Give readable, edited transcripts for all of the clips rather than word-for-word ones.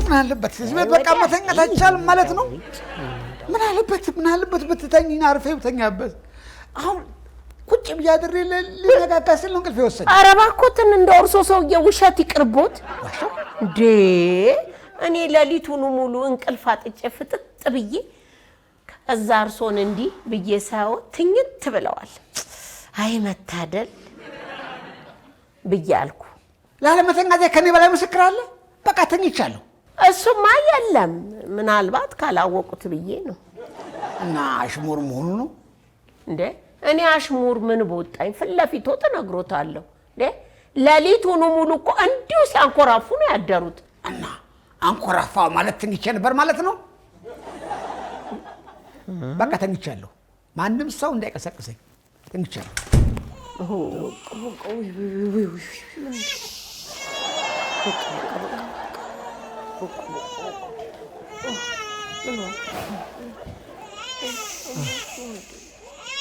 ምን አለበት እዚህ ቤት በቃ መተኛት አይቻልም ማለት ነው ምን አለበት ብትተኝና አርፈህ ብተኛበት አሁን ቁጭ ብያድር ለነጋጋስል ነው እንቅልፍ ይወሰድ ኧረ እባክዎትን እንደ እርሶ ሰውዬ ውሸት ይቅርቦት እንዴ እኔ ሌሊቱን ሙሉ እንቅልፍ አጥቼ ፍጥጥ ብዬ ከዛ እርሶን እንዲህ ብዬ ሳይው ትኝት ብለዋል አይ መታደል ብያልኩ ላለመተኛት ከኔ በላይ ምስክር አለ በቃ ተኝቻለሁ እሱማ የለም ምናልባት ካላወቁት ብዬ ነው እና አሽሙር መሆኑ ነው እንዴ እኔ አሽሙር ምን ቦጣኝ ፍለፊቶ ተነግሮታለሁ እንዴ ሌሊቱን ሙሉ እኮ እንዲሁ ሲያንኮራፉ ነው ያደሩት እና አንኮራፋው ማለት ተኝቼ ነበር ማለት ነው በቃ ተኝቻለሁ ማንም ሰው እንዳይቀሰቅሰኝ ተኝቻለሁ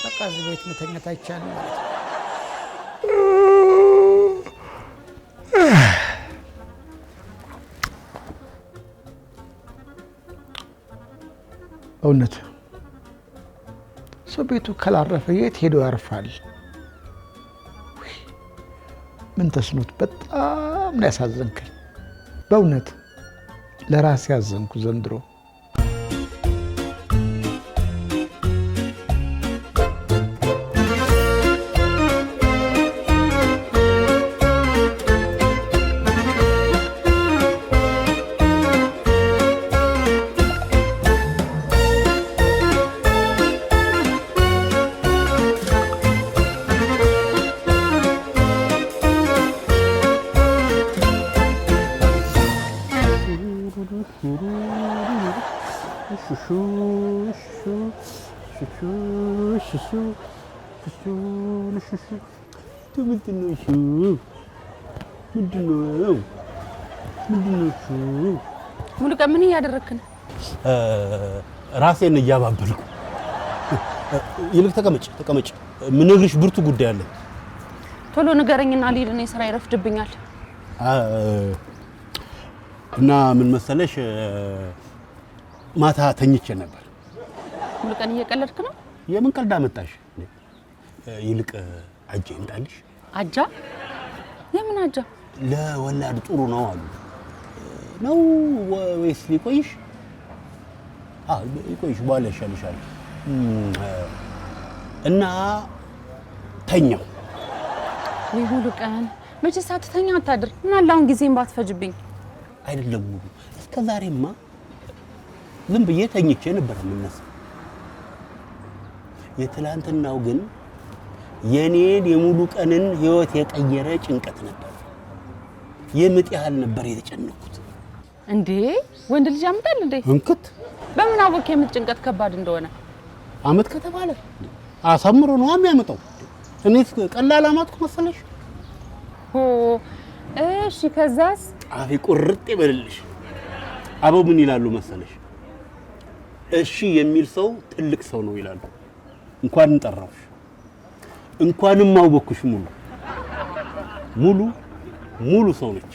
በቃ እዚህ ቤት መተኛት አይቻልም ማለት ነው እውነት ሰው ቤቱ ካላረፈ የት ሄዶ ያርፋል ምን ተስኖት በጣም ነው ያሳዘንከኝ በእውነት ለራሴ ያዘንኩ ዘንድሮ ሙሉቀን ምን እያደረክ ነው? ራሴን እያባበልኩ ይልቅ ተቀመጭ ምንግርሽ ብርቱ ጉዳይ አለ ቶሎ ንገረኝና ልሂድ እኔ ስራ ይረፍድብኛል እና ምን መሰለሽ ማታ ተኝቼ ነበር ሙሉቀን እየቀለድክ ነው የምን ቀልድ አመጣሽ ይልቅ አጃ እንጣልሽ አጃ የምን አጃ ለወላድ ጥሩ ነው አሉ ነው ወይስ ሊቆይሽ ይቆይሽ በኋላ ይሻልሻል እና ተኛው ወይ ሙሉቀን መቼ ሳትተኛ አታድር ምን አለ አሁን ጊዜን ባትፈጅብኝ አይደለም ሙሉ እስከዛሬማ ምን ብዬ ተኝቼ ነበር የምነሳ የትላንትናው ግን የኔን የሙሉቀንን ህይወት የቀየረ ጭንቀት ነበር የምጥ ያህል ነበር የተጨነኩት እንዴ ወንድ ልጅ ያምጣል እንዴ እንክት በምን አወቅ የምጥ ጭንቀት ከባድ እንደሆነ አመት ከተባለ አሳምሮ ነው የሚያመጣው እኔስ ቀላል አማጥኩ መሰለሽ እሺ ከዛስ አፌ ቁርጥ ይበልልሽ አበው ምን ይላሉ መሰለሽ እሺ የሚል ሰው ትልቅ ሰው ነው ይላሉ እንኳን እንጠራውሽ እንኳንም አውበኩሽ ሙሉ ሰው ነች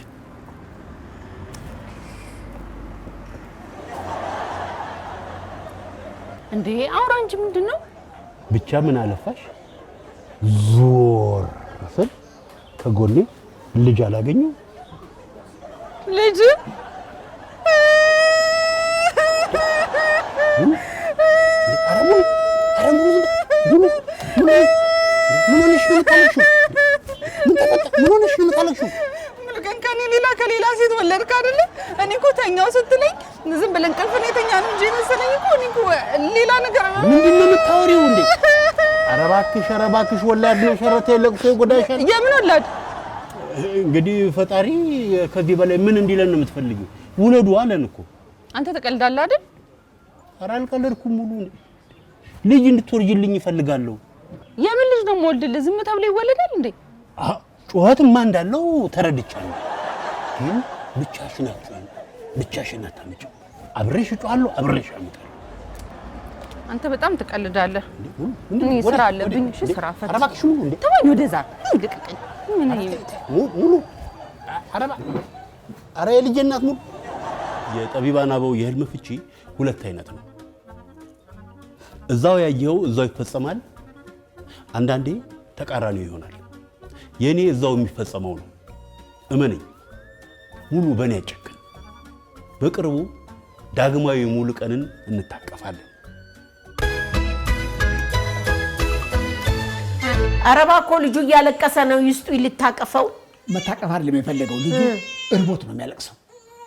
እንዴ አውራ እንጂ ምንድነው ብቻ ምን አለፋሽ ዞር አሰል ከጎኔ ልጅ አላገኘው ልጅ ከሌላ ሴት ወለድክ አይደለ እኔ እኮ ተኛው ስትለኝ ዝም ብለን ቀልፈን የተኛ ነው እንጂ መሰለኝ እኮ እኔ እኮ ሌላ ነገር ምንድነው የምታወሪው እንዴ ኧረ እባክሽ ወላድ ነው ሸረተ ለቅሶ ይጎዳሻል የምን ወላድ እንግዲህ ፈጣሪ ከዚህ በላይ ምን እንዲለን ነው የምትፈልጊው ውለዱ አለን እኮ አንተ ተቀልዳለህ አይደል ኧረ አልቀለድኩም ሙሉ ልጅ እንድትወርጅልኝ ይፈልጋለሁ የምን ልጅ ነው የምወልድልህ ዝም ተብሎ ይወለዳል እንዴ ጩኸትማ እንዳለው ተረድቻለሁ ግን ብቻሽን አታመጪው አብሬሽ እጮሃለሁ አብሬሽ አመጣለሁ አንተ በጣም ትቀልዳለህ እኔ ስራ አለብኝ እሺ ስራ ፈት ኧረ እባክሽ ሙሉ እንዴ ተወኝ ወደዛ ይልቀቀኝ ምን ሙሉ ኧረ የልጄ እናት ሙሉ የጠቢባን አበው የህልም ፍቺ ሁለት አይነት ነው። እዛው ያየው እዛው ይፈጸማል። አንዳንዴ ተቃራኒው ይሆናል። የኔ እዛው የሚፈጸመው ነው። እመነኝ፣ ሙሉ በኔ ያጨክን። በቅርቡ ዳግማዊ ሙሉ ቀንን እንታቀፋለን። አረባ እኮ ልጁ እያለቀሰ ነው። ይስጡ ይልታቀፈው። መታቀፍ አይደለም የፈለገው ልጁ እርቦት ነው የሚያለቅሰው።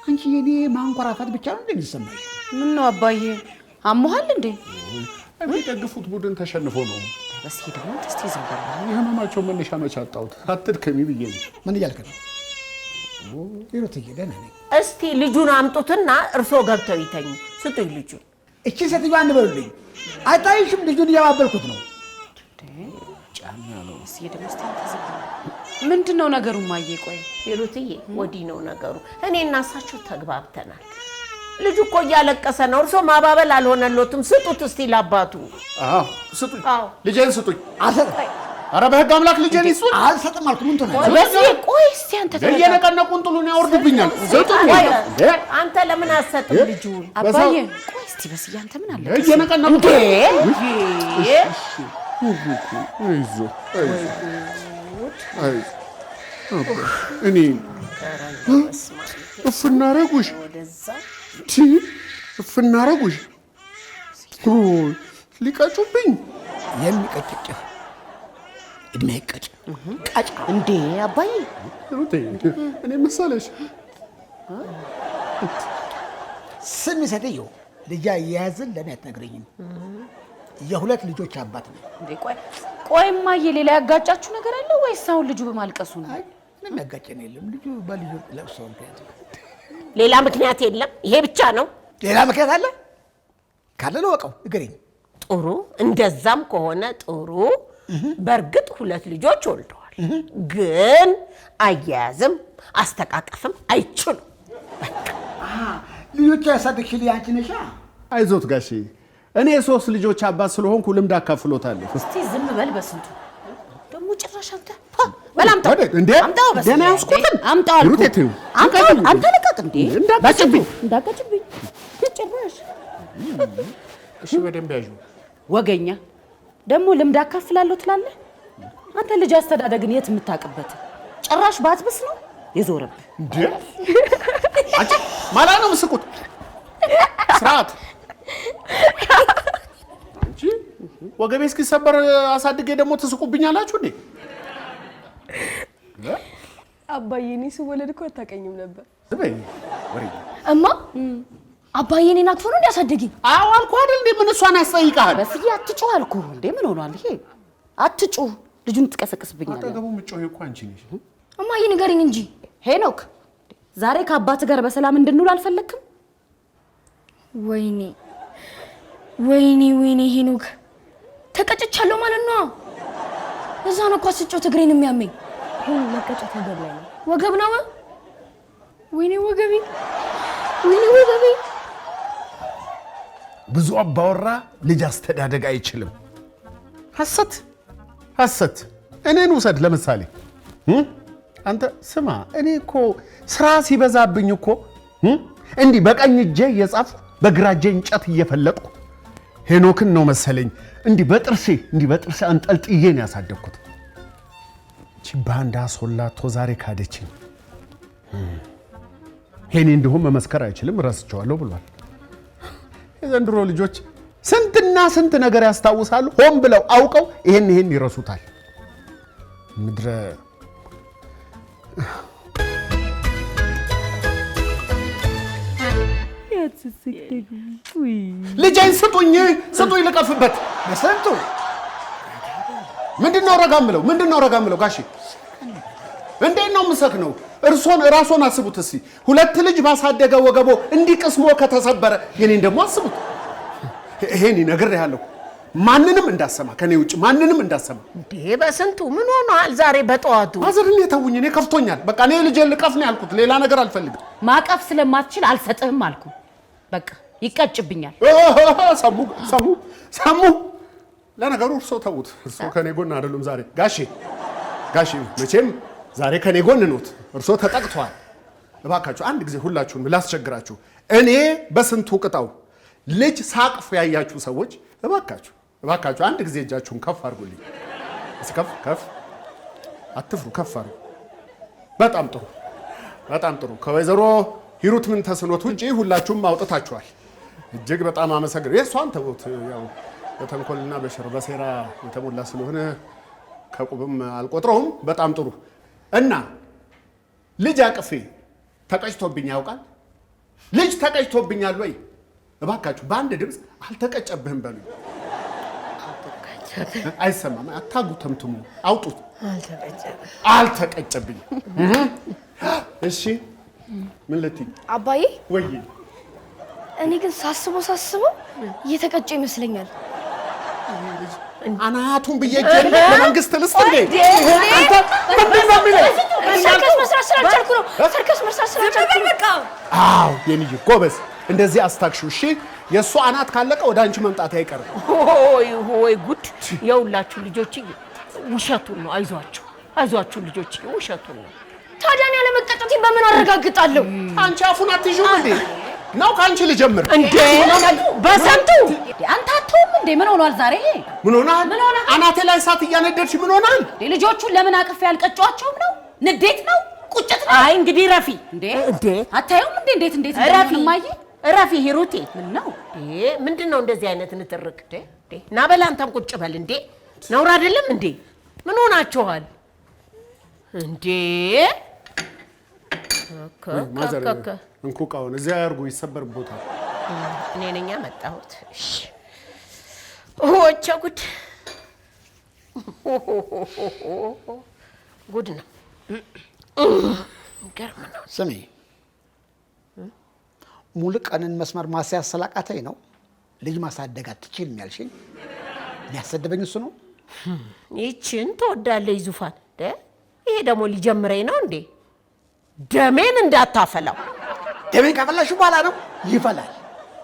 አንቺ የኔ ማንቆራፋት ብቻ ነው እንደሚሰማሽ። ምን ነው አባዬ አሞሃል እንዴ? የሚደግፉት ቡድን ተሸንፎ ነው። እስኪ ደግሞ እስቲ ዝም በል። የህመማቸው መነሻ መች አጣሁት። አትድከሚ ብዬ ነው። ምን እያልክ ነው? ይሮትዬ ደህና ነኝ። እስቲ ልጁን አምጡትና እርሶ ገብተው ይተኙ። ስጡኝ ልጁን። እቺ ሴትዮዋ አንበሉልኝ። አይታይሽም? ልጁን እያባበልኩት ነው። ምንድነው ነገሩ? ማዬ ቆይ ይሩትዬ፣ ወዲህ ነው ነገሩ። እኔ እና እሳቸው ተግባብተናል። ልጁ እኮ እያለቀሰ ነው። እርሶ ማባበል አልሆነሎትም። ስጡት እስቲ ላባቱ። አዎ ስጡኝ፣ ልጄን ስጡኝ። አልሰጥም። ኧረ በህግ አምላክ ልጄን ይስጡኝ። አልሰጥም አልኩ። ምን ትሆናለህ? በዚህ ቆይ እስቲ አንተ እየነቀነቁ እንጥሉን ያወርዱብኛል። ስጡኝ። አንተ ለምን አትሰጥም ልጁን? አባዬ ቆይ እስቲ በስዬ አንተ ምን አለ? እየነቀነቁ እኔ እፍናረጉሽ እፍናረጉሽ ሊቀጩብኝ የሚቀጭጭህ እድሜ ይቀጭ ቀጭ እንዴ አባዬ እኔ መሰለሽ ስሚ ሴትዮ፣ ልጅ አያያዝን ለእኔ አትነግረኝም። የሁለት ልጆች አባት ነው። እንዴ ቆይ ማዬ ሌላ ያጋጫችሁ ነገር አለ ወይስ አሁን ልጁ በማልቀሱ ነው? አይ ምንም ያጋጨን የለም። ልጁ በልጁ ለብሶ ምክንያት ሌላ ምክንያት የለም። ይሄ ብቻ ነው። ሌላ ምክንያት አለ ካለ ለወቀው ንገረኝ። ጥሩ፣ እንደዛም ከሆነ ጥሩ። በእርግጥ ሁለት ልጆች ወልደዋል፣ ግን አያያዝም አስተቃቀፍም አይችሉም። ልጆች ያሳደግሽልኝ አንቺ ነሻ። አይዞት ጋሼ፣ እኔ ሶስት ልጆች አባት ስለሆንኩ ልምድ አካፍሎታለሁ። እስቲ ዝም በል በስንቱ ደግሞ ጭራሽ አንተ በላምጣው እንዴ አምጣው በስ ደህና ያስቆጥን አምጣው አልኩ። ሩቴቴው አንተ ለቀቅ እንዴ እንዳትቀጭብኝ ጭራሽ። እሺ በደንብ ያዡ። ወገኛ ደግሞ ልምድ አካፍላለሁ ትላለህ አንተ። ልጅ አስተዳደግን የት የምታውቅበት? ጭራሽ ባትብስ ነው የዞረብህ እንዴ? አንቺ ማላ ነው ምስቁት ስርዓት። አንቺ ወገቤ እስኪሰበር አሳድጌ ደግሞ ትስቁብኛላችሁ እንዴ? አባዬ እኔ ስወለድ እኮ አታውቀኝም ነበር። ዝበይ ወሬ እማ አባዬ እኔን አቅፎ ነው እንዲያሳደግኝ? አዎ አልኩህ አይደል እንዴ? ምን እሷን ያስጠይቃል? በስዬ አትጩህ አልኩህ እንዴ። ምን ሆኗል ይሄ? አትጩህ፣ ልጁን ትቀሰቅስብኛለህ። አጠገቡ ምጮህ እኮ አንቺ ነሽ። እማዬ ንገረኝ እንጂ። ሄኖክ ዛሬ ከአባት ጋር በሰላም እንድንውል አልፈለክም? ወይኔ ወይኔ ሄኖክ ተቀጭቻለሁ ማለት ነው። እዛ ነው እኮ ስጮት እግሬን የሚያመኝ። አሁን መቀጨት ወገብ ላይ ነው። ወገብ ነው? ወይኔ ወገቤ፣ ወይኔ ወገቤ። ብዙ አባወራ ልጅ አስተዳደግ አይችልም። ሐሰት ሐሰት። እኔን ውሰድ ለምሳሌ። አንተ ስማ፣ እኔ እኮ ስራ ሲበዛብኝ እኮ እንዲህ በቀኝ እጄ እየጻፍኩ በግራ እጄ እንጨት እየፈለጥኩ ሄኖክን ነው መሰለኝ እንዲህ በጥርሴ አንጠልጥዬ ነው ያሳደግኩት። እቺ ባንዳ ሶላቶ ዛሬ ካደችኝ። ሄኔ እንዲሁም መመስከር አይችልም ረስቸዋለሁ ብሏል። የዘንድሮ ልጆች ስንትና ስንት ነገር ያስታውሳሉ። ሆን ብለው አውቀው ይሄን ይረሱታል። ምድረ ልጄን ስጡኝ ልቀፍበት። በስንቱ ምንድነው ረጋ ምለው ጋሼ? እንዴት ነው የምሰክነው? ራስዎን አስቡት እስኪ። ሁለት ልጅ ባሳደገ ወገቦ እንዲህ ቅስሞ ከተሰበረ የኔን ደግሞ አስቡት። ይሄን እነግርሃለሁ፣ ማንንም እንዳሰማ፣ ከኔ ውጭ ማንንም እንዳሰማ። እንዴ በስንቱ ምን ሆኗል ዛሬ በጠዋቱ? ማዘርን የተውኝ፣ እኔ ከፍቶኛል። በቃ እኔ ልጄን ልቀፍ ነው ያልኩት፣ ሌላ ነገር አልፈልግም። ማቀፍ ስለማትችል አልሰጥህም አልኩ። በቃ ይቀጭብኛል። ሰሙ። ለነገሩ እርሶ ተዉት፣ እርሶ ከኔ ጎን አይደሉም ዛሬ። ጋሼ መቼም ዛሬ ከኔ ጎን ኖት። እርሶ ተጠቅቷል። እባካችሁ አንድ ጊዜ ሁላችሁም ላስቸግራችሁ። እኔ በስንቱ ቅጣው ልጅ ሳቅፍ ያያችሁ ሰዎች እባካችሁ አንድ ጊዜ እጃችሁን ከፍ አድርጉልኝ። ከፍ አትፍሩ፣ ከፍ አድርጉ። በጣም ጥሩ። ከወይዘሮ ሂሩት ምን ተስኖት ውጪ ሁላችሁም አውጥታችኋል። እጅግ በጣም አመሰግናለሁ። የእሷን ተውት፣ ያው በተንኮልና በሸር በሴራ የተሞላ ስለሆነ ከቁብም አልቆጥረውም። በጣም ጥሩ እና ልጅ አቅፌ ተቀጭቶብኝ ያውቃል? ልጅ ተቀጭቶብኛል ወይ? እባካችሁ በአንድ ድምፅ አልተቀጨብህም በሉ። አይሰማም። አታጉ፣ ተምትሙ፣ አውጡት። አልተቀጨብኝ። እሺ ምን ልትይ? አባዬ ወይ እኔ ግን ሳስበው እየተቀጨ ይመስለኛል። አናቱን ብዬ ለመንግስት ልስጥ እንዴ? ሰርከስ መስራት ስላልቻልኩ ነው። ሰርከስ መስራት ስላልቻልኩ ነው። አዎ የኔ ጎበዝ፣ እንደዚህ አስታክሽው። እሺ የእሱ አናት ካለቀ ወደ አንቺ መምጣት አይቀርም። ሆይ ጉድ! የሁላችሁ ልጆች ውሸቱን ነው። አይዟችሁ ልጆች፣ ውሸቱን ነው። ታዲያ እኔ ያለመቀጨቴን በምን አረጋግጣለሁ? አንቺ አፉን አትይዥም እንዴ? ነው ከአንቺ ልጀምር እንዴ? በሰንቱ አንተ አትተውም እንዴ? ምን ሆኗል ዛሬ? ምን ሆናል? አናቴ ላይ እሳት እያነደድሽ ምን ሆናል? ልጆቹን ለምን አቅፌ ያልቀጫቸውም ነው? ንዴት ነው? ቁጭት ነው? አይ እንግዲህ ረፊ እንዴ አታዩም እንዴ? እንዴት ረፊ ሂሩቴ ምን ነው ምንድነው እንደዚህ አይነት ንትርክ? ና በል አንተም ቁጭ በል እንዴ። ነውር አይደለም እንዴ? ምን ሆናችኋል እንዴ? ማዘር እንኩ እቃውን እዚያ ያርጉ፣ ይሰበርቦታል። እኔ ነኝ ያመጣሁት። እሺ ኦቻ ጉድ ነው። ገርም ነው። ስሚ ሙሉ ቀንን መስመር ማስያዝ ስላቃተኝ ነው ልጅ ማሳደግ አትችልም ያልሽኝ። የሚያሰድበኝ እሱ ነው። ይችን ትወዳለች ዙፋን። ይሄ ደግሞ ሊጀምረኝ ነው እንዴ? ደሜን እንዳታፈላው። ደሜን ካፈላሽው በኋላ ነው ይፈላል።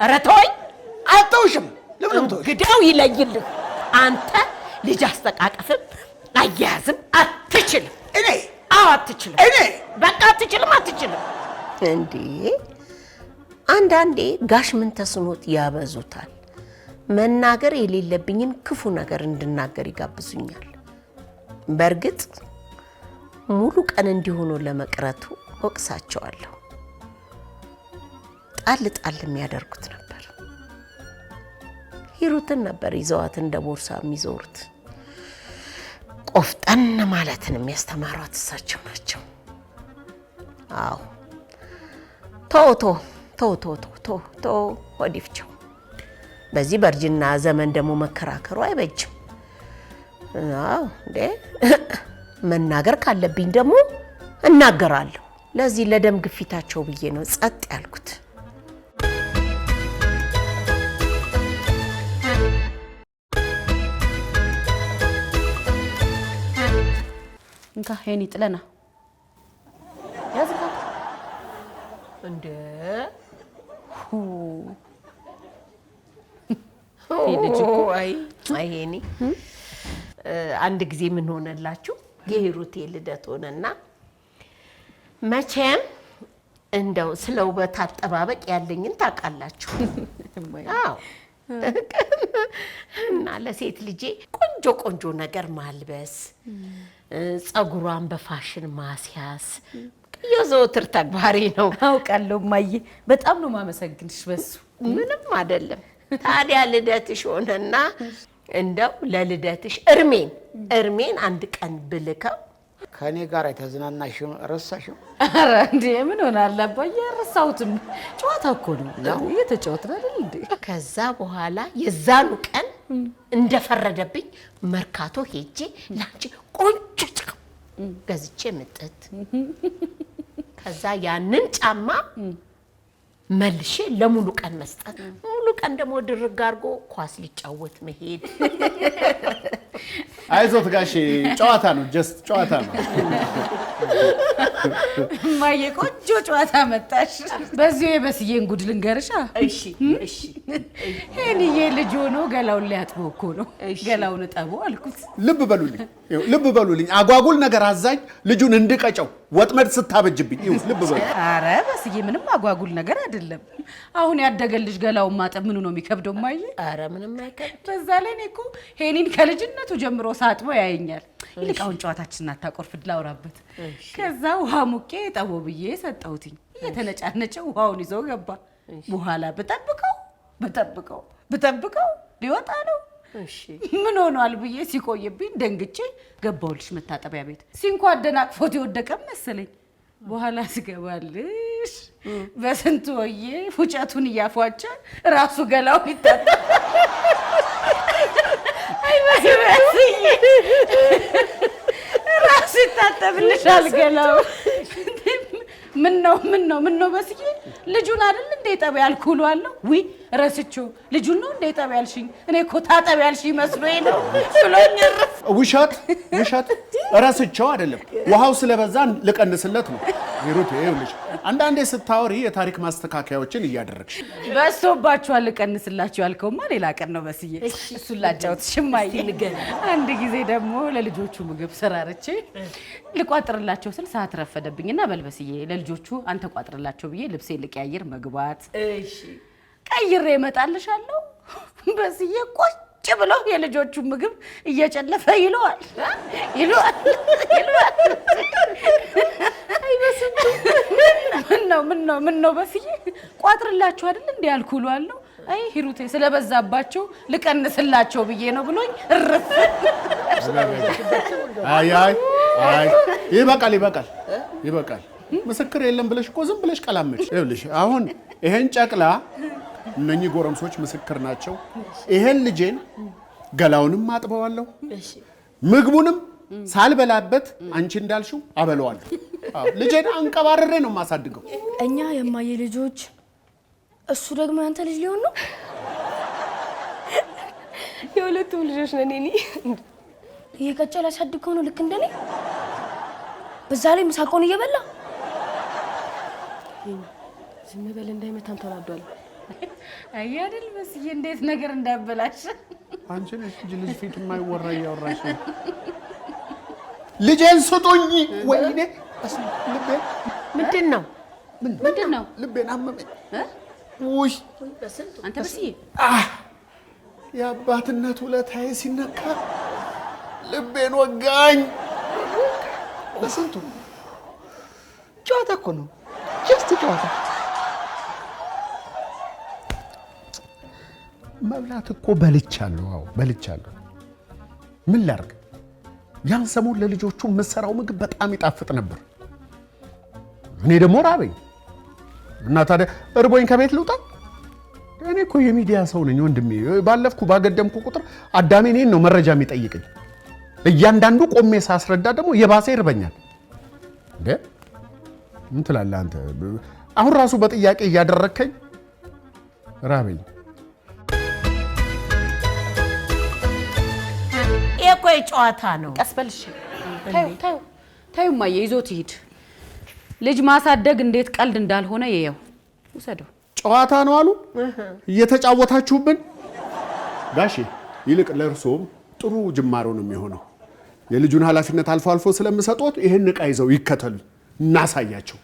ኧረ ተወኝ። አልተውሽም። ለምን ተውሽ? ግዳው ይለይልህ። አንተ ልጅ አስተቃቀፍም አያያዝም አትችልም። እኔ አትችልም። በቃ አትችልም እንዴ! አንዳንዴ ጋሽ ምን ተስኖት ያበዙታል። መናገር የሌለብኝን ክፉ ነገር እንድናገር ይጋብዙኛል። በእርግጥ ሙሉ ቀን እንዲሆኑ ለመቅረቱ ወቅሳቸዋለሁ። ጣል የሚያደርጉት ነበር። ሂሩትን ነበር ይዘዋት እንደ ቦርሳ የሚዞሩት። ቆፍጠን ማለትን የሚያስተማሯት እሳቸው ናቸው። አዎ ቶ ወዲፍቸው። በዚህ በእርጅና ዘመን ደግሞ መከራከሩ አይበጅም። አዎ እንዴ መናገር ካለብኝ ደግሞ እናገራለሁ። ለዚህ ለደም ግፊታቸው ብዬ ነው ጸጥ ያልኩት። እንካ ሄኒ ጥለና ያዝካ እንደ አይ ሄኒ አንድ ጊዜ ምን ሆነላችሁ? የሂሩቴ ልደት ሆነና መቼም እንደው ስለ ውበት አጠባበቅ ያለኝን ታውቃላችሁ። አዎ እና ለሴት ልጄ ቆንጆ ነገር ማልበስ፣ ጸጉሯን በፋሽን ማስያዝ የዘወትር ተግባሬ ነው። አውቃለሁ እማዬ፣ በጣም ነው ማመሰግንሽ በሱ። ምንም አይደለም። ታዲያ ልደትሽ ሆነና እንደው ለልደትሽ እርሜን አንድ ቀን ብልከው ከኔ ጋር የተዝናናሽው ረሳሽው? ኧረ እንዴ ምን ሆናል አባዬ? ረሳሁትም። ጨዋታ እኮ ነው እየተጫወትን አይደል እንዴ? ከዛ በኋላ የዛኑ ቀን እንደፈረደብኝ መርካቶ ሄጄ ላንቺ ቆንጆ ጫማ ገዝቼ ምጥት። ከዛ ያንን ጫማ መልሼ ለሙሉ ቀን መስጠት፣ ሙሉ ቀን ደግሞ ድርግ አድርጎ ኳስ ሊጫወት መሄድ። አይዞት ጋሼ፣ ጨዋታ ነው፣ ጀስት ጨዋታ ነው። እማዬ ቆንጆ ጨዋታ መጣሽ። በዚሁ የበስዬን ጉድ ልንገርሻ። እሺ ሄኒዬ ልጅ ሆኖ ገላውን ሊያጥበው እኮ ነው። ገላውን እጠበው አልኩት። ልብ በሉልኝ፣ አጓጉል ነገር አዛኝ ልጁን እንድቀጨው ወጥመድ ስታበጅብኝ ይሁን ልብ በል። ኧረ በስዬ ምንም አጓጉል ነገር አይደለም። አሁን ያደገልሽ ገላውን ማጠብ ምኑ ነው የሚከብደው? ማየ ኧረ ምንም አይከብድ። በዛ ላይ እኔ እኮ ሄኒን ከልጅነቱ ጀምሮ ሳጥቦ ያየኛል። ይልቅ አሁን ጨዋታችንን አታቆርፍድ ላውራበት። ከዛ ውሃ ሙቄ ጠቦ ብዬ ሰጠሁትኝ። እየተነጫነጨ ውሃውን ይዞ ገባ። በኋላ ብጠብቀው ሊወጣ ነው። ምን ሆኗል ብዬ ሲቆይብኝ ደንግጬ ገባሁልሽ መታጠቢያ ቤት። ሲንኳ አደናቅፎት የወደቀ መሰለኝ። በኋላ ስገባልሽ በስንት ወዬ ፉጨቱን እያፏጨ ራሱ ገላው ይታጠብ። ራሱ ይታጠብልሻል ገላው። ምን ነው በስዬ ልጁን አይደል እንደ ጠብ ያልኩሉ አለው። ውይ ረስቼው ልጁን ነው እንደ ጠብ ያልሽኝ? እኔ እኮ ታጠብ ያልሽኝ መስሎኝ ነው ብሎኝ እረፍ። ውሸት ረስቼው አይደለም፣ ውሃው ስለበዛ ልቀንስለት ነው። ሂሩት ይኸውልሽ፣ አንዳንዴ ስታወሪ የታሪክ ማስተካከያዎችን እያደረግሽ በዝቶባችኋል። ልቀንስላችሁ ያልከውማ ሌላ ቀን ነው በስዬ፣ እሱን ላጫውትሽ እማዬ። አንድ ጊዜ ደግሞ ለልጆቹ ምግብ ሰራርቼ ልቋጥርላቸው ስል ሰዓት ረፈደብኝና በልበስዬ ለልጆቹ አንተ ቋጥርላቸው ብዬ ልብሴ ልቀያየር መግባት። ቀይሬ እመጣልሻለሁ በስዬ ቁጭ ብለው የልጆቹ ምግብ እየጨለፈ ይለዋል። ምን ነው በስዬ ቋጥርላችሁ አይደል እንዴ ያልኩሏለሁ። አይ ሂሩቴ ስለበዛባቸው ልቀንስላቸው ብዬ ነው ብሎኝ እርፍ። አይ ይበቃል። ምስክር የለም ብለሽ እኮ ዝም ብለሽ ቀላመች። ይኸውልሽ አሁን ይሄን ጨቅላ እነኚህ ጎረምሶች ምስክር ናቸው። ይሄን ልጄን ገላውንም አጥበዋለሁ፣ ምግቡንም ሳልበላበት አንቺ እንዳልሽው አበለዋለሁ። ልጄን አንቀባረሬ ነው የማሳድገው። እኛ የማየ ልጆች፣ እሱ ደግሞ ያንተ ልጅ ሊሆን ነው። የሁለቱም ልጆች ነን። እኔ እየቀጨለ ያሳድገው ነው ልክ እንደኔ። በዛ ላይ ምሳቆን እየበላ ዝም በል እንዳይመታን ተናዷል። አይ አይደል በስዬ እንዴት ነገር እንዳበላሽ። አንቺ ነሽ ልጅ ፊት የማይወራ እያወራሽ። ልጄን ስጡኝ። ወይኔ ልቤን ምንድን ነው ልቤን አመመኝ። ውይ አንተ በስዬ የአባትነት ውለታዬ ሲነካ ልቤን ወጋኝ። በስንቱ ጨዋታ እኮ ነው፣ ጀስት ጨዋታ። መብላት እኮ በልቻለሁ። አዎ በልቻለሁ። ምን ላድርግ? ያን ሰሞን ለልጆቹ የምሰራው ምግብ በጣም ይጣፍጥ ነበር። እኔ ደግሞ ራበኝ እና ታዲያ እርቦኝ ከቤት ልውጣ? እኔ እኮ የሚዲያ ሰው ነኝ ወንድሜ። ባለፍኩ ባገደምኩ ቁጥር አዳሜ እኔን ነው መረጃ የሚጠይቀኝ። እያንዳንዱ ቆሜ ሳስረዳ ደግሞ የባሰ ይርበኛል። እንዴ ምን ትላለህ አንተ? አሁን ራሱ በጥያቄ እያደረከኝ ራበኝ። እኮ ጨዋታ ነው። ቀስ በልሽ። ታዩ ማየ ይዞት ይሄድ። ልጅ ማሳደግ እንዴት ቀልድ እንዳልሆነ ይየው። ውሰደው። ጨዋታ ነው አሉ እየተጫወታችሁብን። ጋሼ ይልቅ ለእርሶም ጥሩ ጅማሮ ነው የሚሆነው። የልጁን ኃላፊነት አልፎ አልፎ ስለምሰጡት ይሄን ዕቃ ይዘው ይከተሉ፣ እናሳያቸው።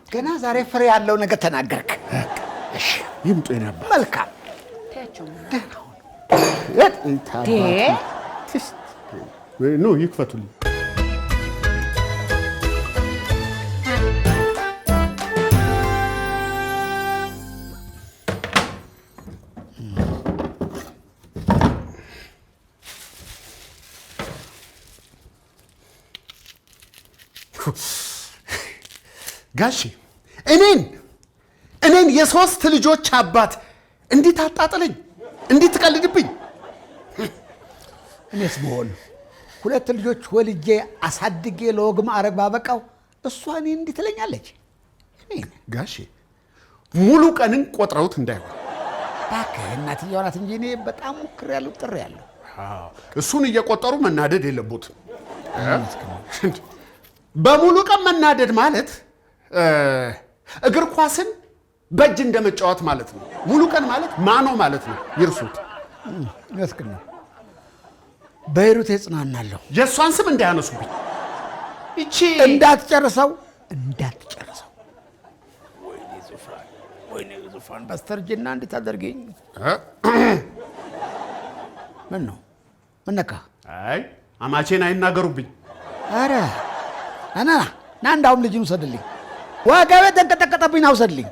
ገና ዛሬ ፍሬ ያለው ነገር ተናገርክ። እሺ ይምጡ ነበር። መልካም ታያቸው። ኖ ይክፈቱልኝ። ጋሼ እኔን የሶስት ልጆች አባት እንዴት አጣጥለኝ፣ እንዴት ትቀልድብኝ? እኔስ በሆን ሁለት ልጆች ወልጄ አሳድጌ ለወግ ማዕረግ ባበቃው እሷ እኔ እንዲህ ትለኛለች? ጋሼ ሙሉ ቀንን ቆጥረውት እንዳይሆን እባክህ። እናትየዋ ናት እንጂ እኔ በጣም ሞክሬያለሁ፣ ጥሬያለሁ። እሱን እየቆጠሩ መናደድ የለቦትም። በሙሉ ቀን መናደድ ማለት እግር ኳስን በእጅ እንደመጫወት ማለት ነው። ሙሉ ቀን ማለት ማኖ ማለት ነው። ይርሱት። ነው በሂሩቴ እጽናናለሁ። የእሷን ስም እንዳያነሱብኝ። እቺ እንዳትጨርሰው። ወይኔ ዙፋን በስተርጅና እንዴት አደርገኝ? ምን ነው ምን ነካ? አይ አማቼን አይናገሩብኝ። ኧረ ና እንዳውም ልጅን ውሰድልኝ። ወገቤ ተንቀጠቀጠብኝ፣ ውሰድልኝ።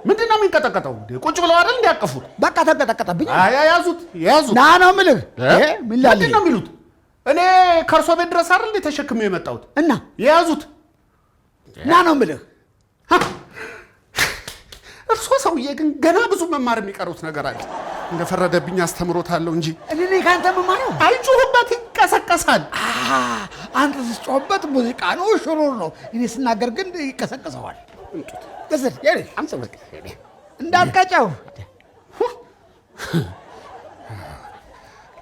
ምንድን ነው የሚንቀጠቀጠው? ቁጭ ብለው አይደል እንዲያቀፉት? በቃ ተንቀጠቀጠብኝ። አይ ያዙት። ና ነው የምልህ። ምን ላል ምንድን ነው የሚሉት? እኔ ከእርሶ ቤት ድረስ አይደል እንደ ተሸክሜ የመጣሁት? እና የያዙት ና ነው የምልህ። እርሶ ሰውዬ ግን ገና ብዙ መማር የሚቀሩት ነገር አለ። እንደፈረደብኝ አስተምሮታለሁ እንጂ እኔ ካንተ መማረው አይጮህበት፣ ይቀሰቀሳል። አንተ ስትጮህበት ሙዚቃ ነው፣ ሽሩር ነው። እኔ ስናገር ግን ይቀሰቅሰዋል። ቅስል እንዳትቀጨው።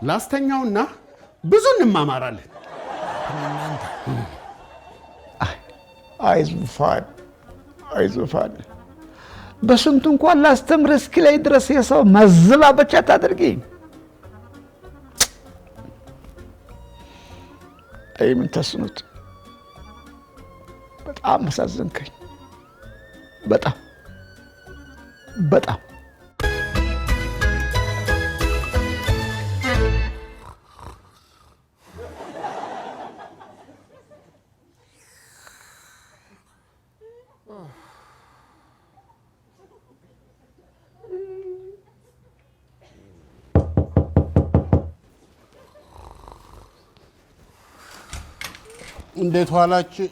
ላስተኛውና ብዙ እንማማራለን። አይዙፋን በስንቱ እንኳን ላስተምር እስኪ ላይ ድረስ የሰው መዘባበቻ ታደርጊኝ። አይ ምን ተስኖት በጣም አሳዘንከኝ። በጣም እንዴት ዋላችሁ?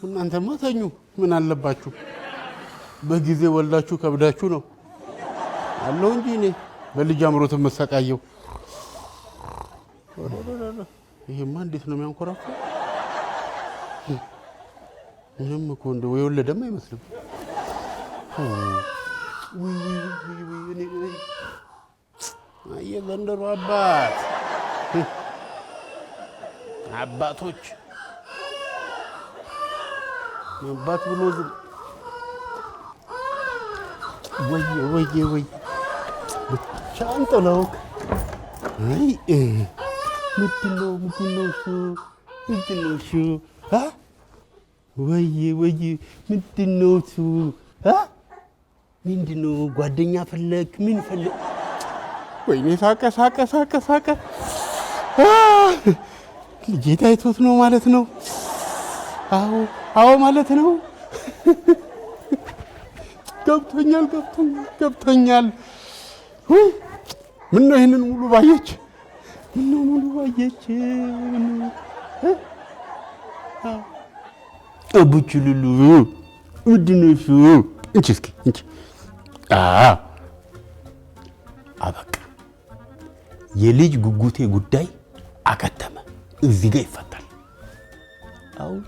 እናንተማ ተኙ። ምን አለባችሁ? በጊዜ ወልዳችሁ ከብዳችሁ ነው አለው እንጂ እኔ በልጅ አምሮት መሰቃየው። ይሄማ እንዴት ነው የሚያንኮራፋው? ምንም እኮ እንደው የወለደም አይመስልም። የዘንድሮ አባቶች አባት ብሎ ዝም ወይ ብቻህን ጥለውክ። አይ ምንድን ነው እሱ ወይ ምንድን ነው እሱ? ምንድን ነው ጓደኛ ፈለግ? ምን ፈለግ? ወይኔ ሳቀ ልጄ ታይቶት ነው ማለት ነው። አዎ ማለት ነው። ገብቶኛል። ምን ነው ይህንን ሙሉ ባየች? አቡችልሉ ምንድን ነው እሱ? እስኪ አበቃ። የልጅ ጉጉቴ ጉዳይ አከተመ። እዚህ ጋር ይፈታል። አሁን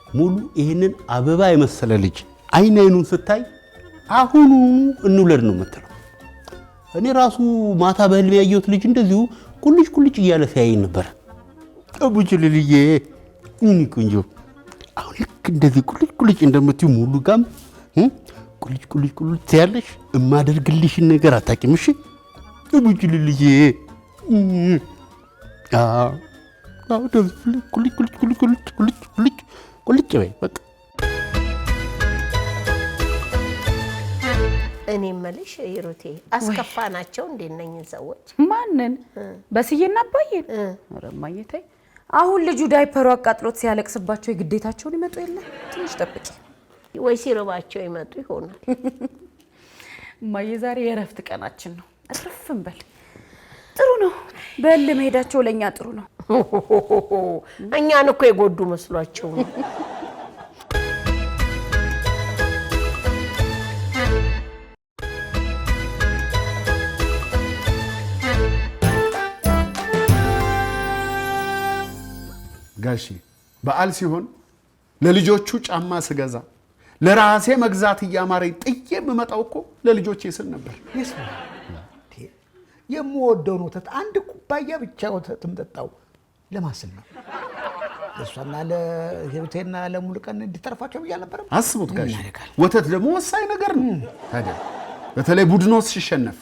ሙሉ ይህንን አበባ የመሰለ ልጅ አይኑን ስታይ አሁኑ እንውለድ ነው የምትለው። እኔ ራሱ ማታ በህልሜ ያየሁት ልጅ እንደዚሁ ቁልጭ እያለ ሲያየኝ ነበር። አቡችልልዬ ምን ቆንጆ። አሁን ልክ እንደዚህ ቁልጭ እንደምትዩ ሙሉ ጋም ቁልጭ ትያለሽ። እማደርግልሽን ነገር አታውቂም። እሺ አቡችልልዬ ቁልጭ በይ በቃ። እኔ የምልሽ ሂሩቴ አስከፋ ናቸው እንዴ እነኝን ሰዎች? ማንን? በስዬና አባዬን? ኧረ እማዬ ተይ። አሁን ልጁ ዳይፐሩ አቃጥሎት ሲያለቅስባቸው የግዴታቸውን ይመጡ የለ? ትንሽ ጠብቂ። ወይ ሲርባቸው ይመጡ ይሆናል። እማዬ ዛሬ የእረፍት ቀናችን ነው። እረፍን በል። ጥሩ ነው። በል መሄዳቸው ለእኛ ጥሩ ነው። እኛን እኮ የጎዱ መስሏቸው ነው። ጋሺ በዓል ሲሆን ለልጆቹ ጫማ ስገዛ ለራሴ መግዛት እያማረኝ ጥዬ የምመጣው እኮ ለልጆቼ ስል ነበር። የምወደውን ወተት አንድ ኩባያ ብቻ ወተት የምጠጣው ለማስል ነው። ለእሷና ለሂሩቴና ለሙሉቀን እንዲተርፋቸው ብዬ አልነበረም? አስቡት ጋሽ፣ ወተት ደግሞ ወሳኝ ነገር ነው። ታዲያ በተለይ ቡድኖስ ሲሸነፍ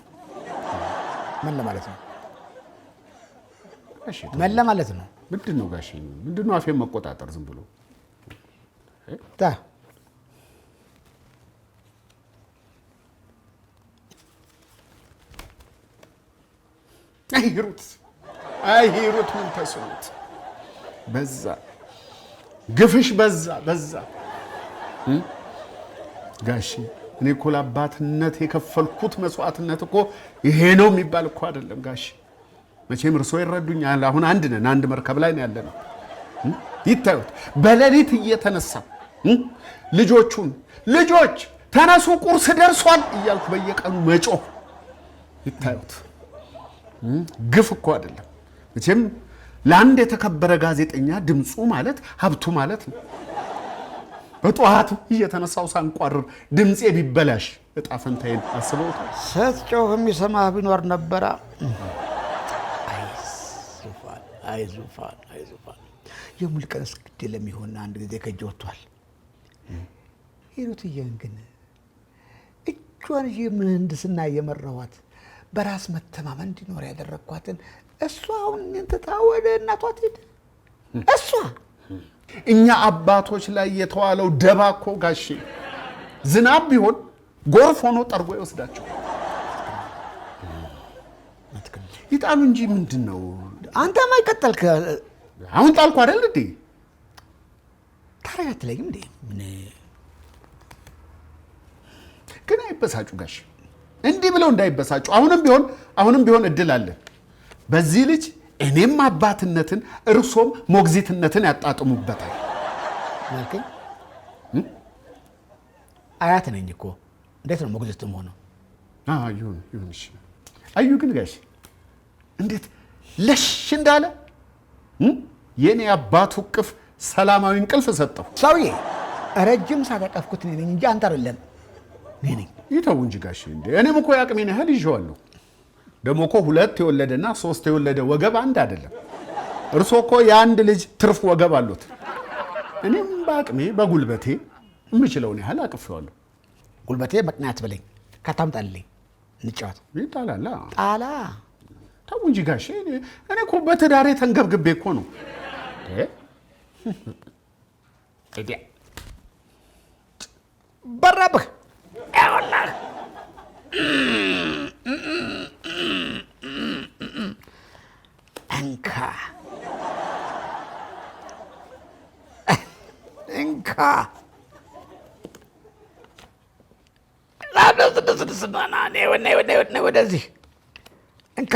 ምን ለማለት ነው? ጋሼ ምን ለማለት ነው? ምንድን ነው ጋሼ? ምንድን ነው አፌን መቆጣጠር ዝም ብሎ? ታ አይ ሂሩት ምን ተስኖት በዛ ግፍሽ በዛ ጋሼ እኔ እኮ ለአባትነት የከፈልኩት መስዋዕትነት እኮ ይሄ ነው የሚባል እኮ አይደለም ጋሼ። መቼም እርሶ ይረዱኛል። አሁን አንድ ነን፣ አንድ መርከብ ላይ ነው ያለነው። ይታዩት በሌሊት እየተነሳ ልጆች ተነሱ ቁርስ ደርሷል እያልኩ በየቀኑ መጮህ ይታዩት። ግፍ እኮ አይደለም መቼም ለአንድ የተከበረ ጋዜጠኛ ድምፁ ማለት ሀብቱ ማለት ነው። በጠዋት እየተነሳው ሳንቋርር ድምፄ ቢበላሽ እጣ ፈንታዬን አስበውታል? ስትጮህ የሚሰማህ ቢኖር ነበረ። አይ ዙፋን የሙሉቀን ግድ ለሚሆን አንድ ጊዜ ከእጅ ወጥቷል። ሂሩትዬን ግን እጇን ይዤ ምህንድስና የመራኋት በራስ መተማመን እንዲኖር ያደረግኳትን እሷ አሁን እንትታ ወደ እናቷ ትሄድ። እሷ እኛ አባቶች ላይ የተዋለው ደባ እኮ ጋሼ ዝናብ ቢሆን ጎርፍ ሆኖ ጠርጎ ይወስዳቸው። ይጣሉ እንጂ ምንድን ነው አንተ ማይቀጠልክ? አሁን ጣልኩ አይደል እንዴ? ታዲያ አትለይም እንዴ? ምን ግን አይበሳጩ ጋሼ፣ እንዲህ ብለው እንዳይበሳጩ። አሁንም ቢሆን እድል አለ በዚህ ልጅ። እኔም አባትነትን እርሶም ሞግዚትነትን ያጣጥሙበታል። መልከኝ አያት ነኝ እኮ እንዴት ነው ሞግዚትም ሆነው? ይሁን እሺ። አዩ ግን ጋሼ እንዴት ለሽ እንዳለ የኔ አባቱ ቅፍ ሰላማዊ እንቅልፍ ሰጠው። ሰውዬ ረጅም ሳተቀፍኩት ነኝ እንጂ አንተ አይደለም ነኝ። ይተው እንጂ ጋሼ እንዴ እኔም እኮ ያቅሜን ያህል ይዤዋለሁ። ደግሞ እኮ 2 የወለደና 3 የወለደ ወገብ አንድ አይደለም። እርሶ እኮ የአንድ ልጅ ትርፍ ወገብ አሉት። እኔም በአቅሜ በጉልበቴ የምችለውን ያህል አቅፌዋለሁ። ጉልበቴ መቅናት በለኝ ካታምጣልኝ እንጫወት። ይጣላላ ጣላ ተው እንጂ ጋሼ እኔ እኮ በትዳሬ ተንገብግቤ እኮ ነው። በራብህ እንካ ወደዚህ እንካ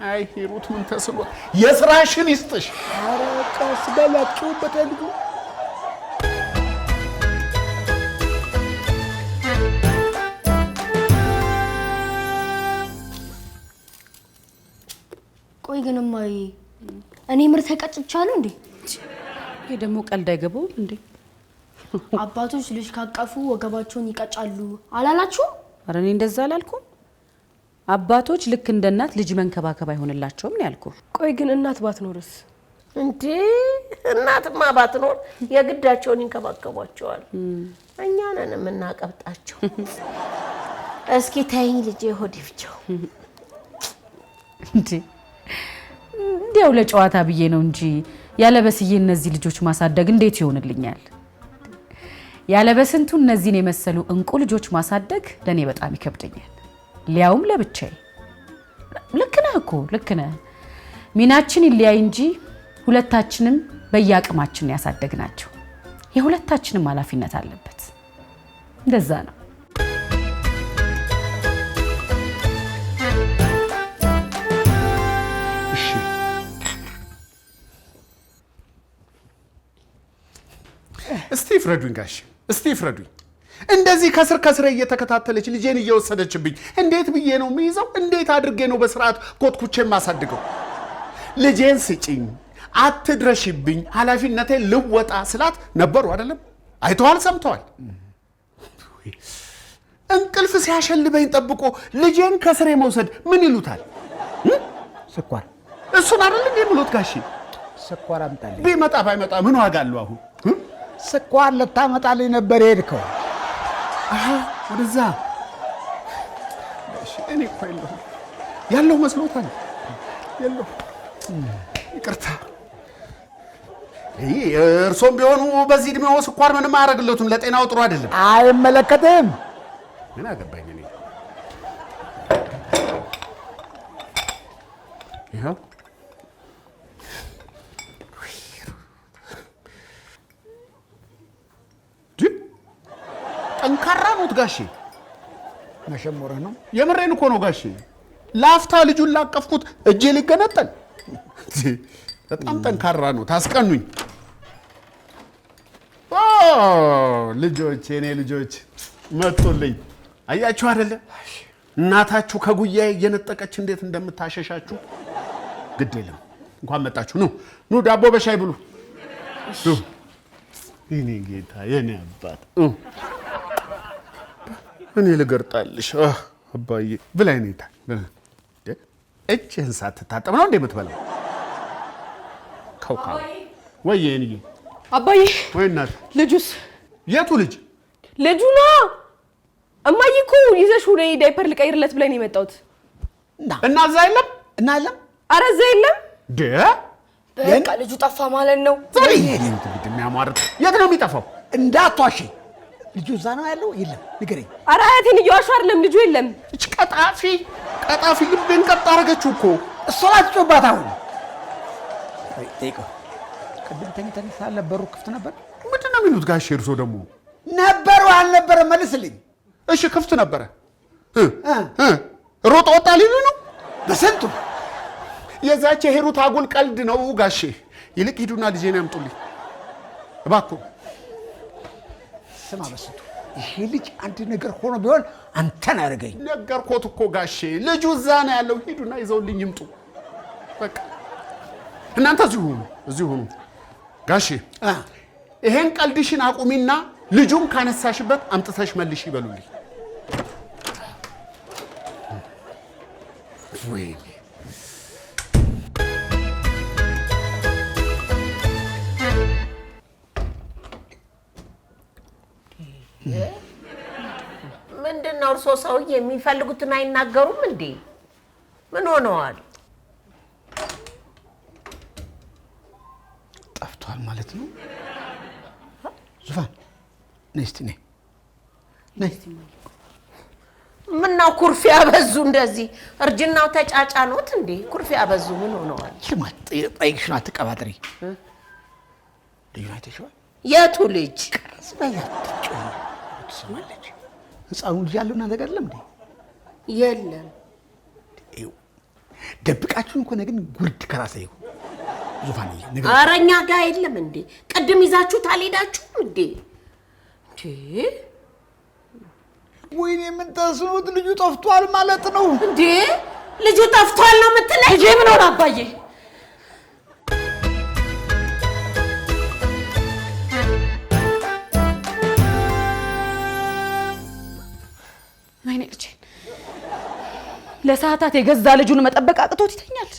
አይ ሂሩት ምን ተስሎ የስራሽን ይስጥሽ። ኧረ ቀስ በላችሁበት ልጁ ቆይ ግን እማዬ እኔ ምር ተቀጭቻለሁ እንዴ? ይሄ ደግሞ ቀልድ አይገባውም እንዴ? አባቶች ልጅ ካቀፉ ወገባቸውን ይቀጫሉ አላላችሁ? ኧረ እኔ እንደዛ አላልኩም። አባቶች ልክ እንደ እናት ልጅ መንከባከብ አይሆንላቸውም ነው ያልኩህ። ቆይ ግን እናት ባትኖርስ? እንዴ እናትማ ባትኖር የግዳቸውን ይንከባከቧቸዋል። እኛ ነን የምናቀብጣቸው። እስኪ ተይኝ ልጄ ሆድ ይፍቸው። እንዴ እንዲያው ለጨዋታ ብዬ ነው እንጂ ያለበስዬ እነዚህ ልጆች ማሳደግ እንዴት ይሆንልኛል? ያለበስንቱ እነዚህን የመሰሉ እንቁ ልጆች ማሳደግ ለኔ በጣም ይከብደኛል። ሊያውም ለብቻዬ። ልክ ነህ እኮ ልክ ነህ። ሚናችን ይለያይ እንጂ ሁለታችንም በየአቅማችን ያሳደግናቸው። የሁለታችንም ኃላፊነት አለበት። እንደዛ ነው። እስቲ ፍረዱኝ ጋሼ፣ እስቲ ፍረዱኝ። እንደዚህ ከስር እየተከታተለች ልጄን እየወሰደችብኝ እንዴት ብዬ ነው የምይዘው? እንዴት አድርጌ ነው በስርዓት ኮትኩቼ የማሳድገው? ልጄን ስጪኝ፣ አትድረሽብኝ፣ ኃላፊነቴን ልወጣ ስላት ነበሩ አይደለም? አይተዋል፣ ሰምተዋል። እንቅልፍ ሲያሸልበኝ ጠብቆ ልጄን ከስሬ መውሰድ ምን ይሉታል? ስኳር እሱን አይደል እንዴ ብሎት ጋሼ? ስኳር አምጣልኝ። ቢመጣ ባይመጣ ምን ዋጋ አለው? አሁን ስኳር ልታመጣልኝ ነበር የሄድከው። አሃ ወደዛ። እሺ እኔ እኮ ያለው መስሎታል። ያለው ይቅርታ። እርሶም ቢሆኑ በዚህ እድሜው ስኳር ምንም አያደርግለትም፣ ለጤናው ጥሩ አይደለም። አይመለከትም። ምን አገባኝ እኔ። ይኸው ጠንካራ ኖት ጋሼ። መሸሞርህ ነው? የምሬን እኮ ነው ጋሼ። ላፍታ ልጁን ላቀፍኩት እጄ ሊገነጠል። በጣም ጠንካራ ነው። ታስቀኑኝ ልጆች፣ የኔ ልጆች መጡልኝ። አያችሁ አይደለ እናታችሁ ከጉያዬ እየነጠቀች እንዴት እንደምታሸሻችሁ። ግድ የለም እንኳን መጣችሁ። ኑ ዳቦ በሻይ ብሉ። የኔ ጌታ፣ የኔ አባት፣ እኔ ልገርጣልሽ አባዬ። ብላይ ኔታ እጅህን ሳትታጠብ ነው እንዴ የምትበላው? ከውካ ወይ የኔ አባዬ። ወይ እናት። ልጁስ? የቱ ልጅ? ልጁ ነው። እማዬ እኮ ይዘሽው ነይ ዳይፐር ልቀይርለት ብለን የመጣሁት እና እዛ የለም እና የለም። ኧረ እዛ የለም። በቃ ልጁ ጠፋ ማለት ነው። የሚያሟርት የት ነው የሚጠፋው? እንዳትዋሺ። ልጁ እዛ ነው ያለው? የለም ንገረኝ። ኧረ አያቴን እየዋሸሁ አይደለም፣ ልጁ የለም። እች ቀጣፊ ልቤን ቀጥ አደረገችው እኮ። እሷ ላትጮባት። አሁን ጠይቀው። ቅድም ተኝተን ሳለ በሩ ክፍት ነበር። ምንድን ነው የሚሉት ጋሼ? እርሶ ደግሞ ነበሩ አልነበረ? መልስልኝ። እሺ ክፍት ነበረ። ሮጦ ወጣ ሊሉ ነው? በስንቱ የዛች የሄሩት አጉል ቀልድ ነው ጋሼ። ይልቅ ሂዱና ልጄን ያምጡልኝ እባክዎ። ስማ በስንቱ፣ ይሄ ልጅ አንድ ነገር ሆኖ ቢሆን አንተን አያደርገኝ። ነገርኩት እኮ ጋሼ፣ ልጁ እዛ ነው ያለው። ሂዱና ይዘውልኝ ይምጡ። በቃ እናንተ እዚሁ ሁኑ ጋሼ። ይሄን ቀልድሽን አቁሚና ልጁን ካነሳሽበት አምጥተሽ መልሽ ይበሉልኝ። ወይኔ ምንድን ነው እርሶ ሰውዬ የሚፈልጉትን አይናገሩም እንዴ? ምን ሆነዋል? ጠፍቷል ማለት ነው። ዙፋን ነይ እስቲ ነይ። ምነው ኩርፊያ በዙ? እንደዚህ እርጅናው ተጫጫኖት እንዴ? ኩርፊያ በዙ። ምን ሆነዋል? ጠይቅሽን አትቀባጥሪ። ልጁን አይተሽዋል? የቱ ልጅ? ቀረጽ በያት ትሰማለች። ህፃኑ ልጅ ያለው እናንተ ጋር የለም እንዴ? የለም። ደብቃችሁን እኮ ግን ጉርድ ከራሴ ይሁን ዙፋን ነገር ኧረ እኛ ጋር የለም እንዴ? ቅድም ይዛችሁት አልሄዳችሁም እንዴ? ወይኔ ምን ተስኖት ልጁ ጠፍቷል ማለት ነው እንዴ? ልጁ ጠፍቷል ነው የምትለኝ? ልጄ ምን ሆነ አባዬ? ወይኔ ልጄ ለሰዓታት የገዛ ልጁን መጠበቅ አቅቶት ይተኛል።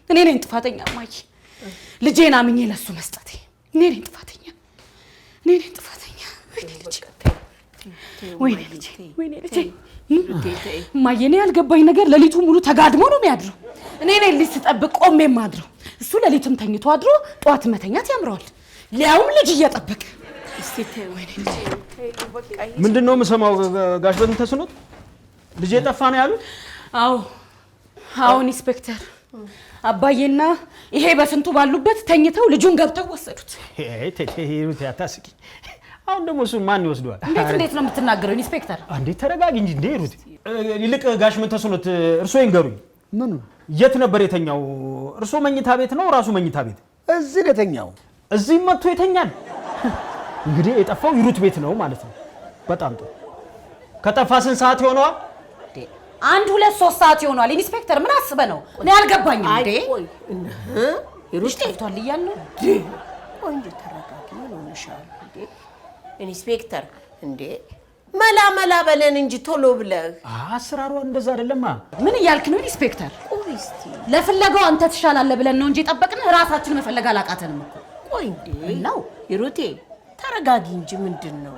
እኔ ነኝ ጥፋተኛ እማዬ፣ ልጄን አምኜ ለሱ መስጠቴ። እኔ ነኝ ጥፋተኛ። ወይኔ ልጄ እማዬ፣ እኔ ያልገባኝ ነገር ሌሊቱ ሙሉ ተጋድሞ ነው የሚያድረው። እኔ ነኝ ልጅ ስጠብቅ ቆሜ የማድረው። እሱ ሌሊትም ተኝቶ አድሮ ጠዋት መተኛት ያምረዋል፣ ሊያውም ልጅ እየጠበቀ። ምንድን ነው የምሰማው? ጋሽ በትንተስኖት ልጄ ጠፋ ነው ያሉት? አሁን ኢንስፔክተር አባዬና ይሄ በስንቱ ባሉበት ተኝተው ልጁን ገብተው ወሰዱት። ሩት አታስቂ። አሁን ደግሞ እሱን ማን ይወስደዋል? እንዴት ነው የምትናገረው ኢንስፔክተር? አንዴ ተረጋጊ እንጂ እንዴ ሩት። ይልቅ ጋሽ በትንተስኖት እርሶ ይንገሩኝ፣ ምኑ የት ነበር የተኛው? እርሶ መኝታ ቤት ነው ራሱ መኝታ ቤት? እዚህ ነው የተኛው። እዚህም መጥቶ ይተኛል? እንግዲህ የጠፋው ይሩት ቤት ነው ማለት ነው። በጣም ጥሩ። ከጠፋ ስንት ሰዓት ይሆነዋል? 1 2 3 ሰዓት ይሆነዋል። ኢንስፔክተር ምን አስበህ ነው? እኔ አልገባኝም። እንዴ ይሩት ጠፍቷል እያልን ነው? ቆንጆ ተረጋጊ። ምን ሆነሻል እንዴ ኢንስፔክተር? እንዴ መላ በለን እንጂ ቶሎ ብለህ። አሰራሯ እንደዛ አይደለማ። ምን እያልክ ነው ኢንስፔክተር? ቆይ እስቲ ለፍለጋው አንተ ትሻላለህ ብለን ነው እንጂ ጠበቅን። ራሳችን መፈለግ አላቃተንም እኮ። ቆይ እንዴ ነው ይሩቴ ተረጋጊ እንጂ ምንድን ነው?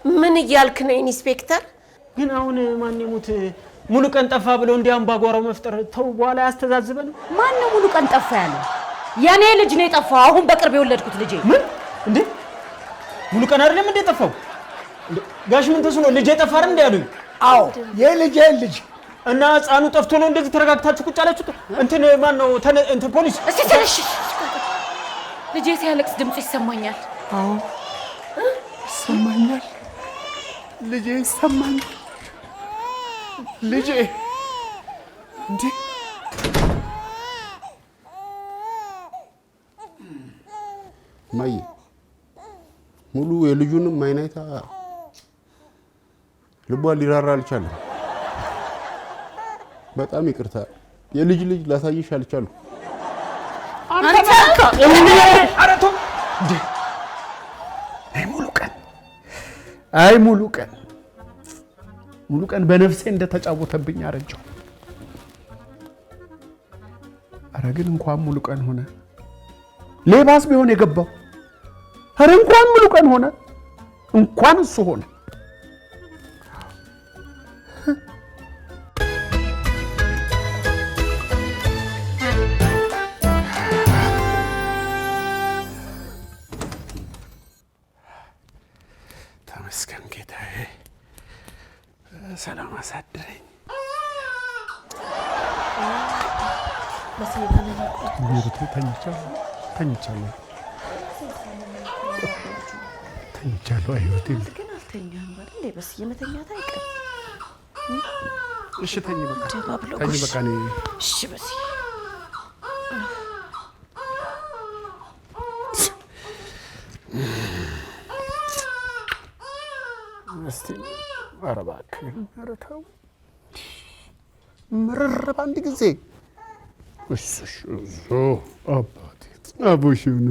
ምን እያልክ ነው ኢንስፔክተር? ግን አሁን ማን ይሙት ሙሉ ቀን ጠፋ ብሎ እንዲያም ባጓራው መፍጠር ተው በኋላ ያስተዛዝበን። ማን ነው ሙሉ ቀን ጠፋ ያለው? የኔ ልጅ ነው የጠፋው። አሁን በቅርብ የወለድኩት ልጄ። ምን እንዴ? ሙሉ ቀን አይደለም እንዴ ጠፋው? ጋሽ ምን ተስኖ ልጄ ጠፋ አይደል እንዴ ያሉኝ? አዎ የልጄ ልጅ እና ህፃኑ ጠፍቶ ነው እንደዚህ ተረጋግታችሁ ቁጭ አላችሁት? እንትን ማን ነው እንትን ፖሊስ? እስቲ ተነሽ። ልጄ ሲያለቅስ ድምጽ ይሰማኛል። አዎ ይሰማኛል። ልጄ ይሰማኛል። ልጄ እንዴ ማይ ሙሉ የልጁንም አይናይታ ልቧ ሊራራ አልቻለም። በጣም ይቅርታ የልጅ ላሳይሽ አልቻለሁ። አንተ አረቶ እንዴ አይ ሙሉ ቀን በነፍሴ እንደተጫወተብኝ አረጀው። አረ ግን እንኳን ሙሉ ቀን ሆነ ሌባስ ቢሆን የገባው። አረ እንኳን ሙሉ ቀን ሆነ እንኳን እሱ ሆነ። ተመስገን ጌታዬ፣ ሰላም አሳድረኝ። ተኝቻለሁ። አይወት ግን አልተኛም አይደል? በስዬ መተኛት አይቀር። እሺ ተኝ በቃ ተኝ በቃ እኔ እሺ በስዬ እስቲ ኧረ እባክህ ኧረ ተው ምርር በአንድ ጊዜ እሺ አባቴ አቡሽኑ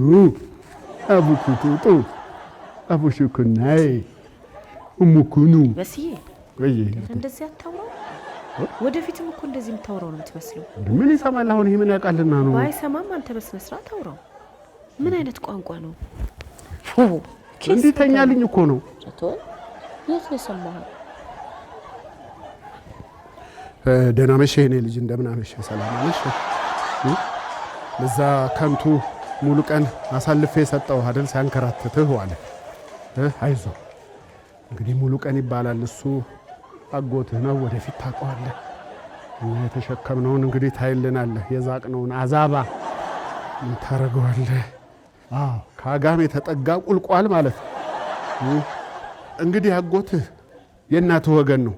አቡኩቱቱ አቡሽኩናይ እሙኩኑ በስዬ ወይ እንደዚህ አታውራው። ወደፊትም እኮ እንደዚህ የምታወራው ነው የምትመስለው። ምን ይሰማል አሁን? ይሄ ምን ያውቃልና ነው? ባይሰማም አንተ በስነ ስርዓት አውራው። ምን አይነት ቋንቋ ነው? እንዲህ ተኛልኝ እኮ ነው። የት ነው የሰማኸው? ደህና መሸህ የኔ ልጅ፣ እንደምን አመሸህ? ሰላም አመሸህ? ለዛ ከንቱ ሙሉ ቀን አሳልፌ የሰጠው አይደል ሲያንከራትትህ ዋለ። አይዞህ እንግዲህ ሙሉ ቀን ይባላል። እሱ አጎትህ ነው፣ ወደፊት ታውቀዋለህ። እኛ የተሸከምነውን እንግዲህ ታይልናለህ። የዛቅነውን አዛባ ምን ታደርገዋለህ? አዎ ከአጋም የተጠጋ ቁልቋል ማለት ነው። እንግዲህ አጎትህ የእናትህ ወገን ነው።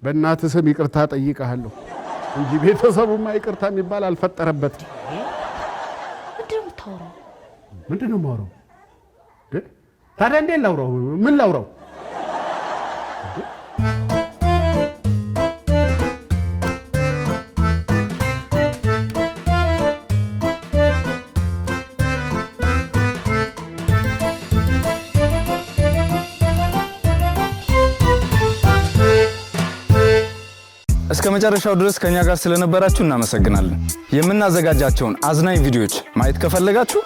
በእናትህ ስም ይቅርታ ጠይቀሃለሁ እንጂ ቤተሰቡማ ይቅርታ የሚባል አልፈጠረበትም። ምንድን ነው የምታወራው? ምንድን ነው የማወራው? ታዲያ እንዴት ላውራው? ምን ላውራው? እስከ መጨረሻው ድረስ ከኛ ጋር ስለነበራችሁ እናመሰግናለን። የምናዘጋጃቸውን አዝናኝ ቪዲዮዎች ማየት ከፈለጋችሁ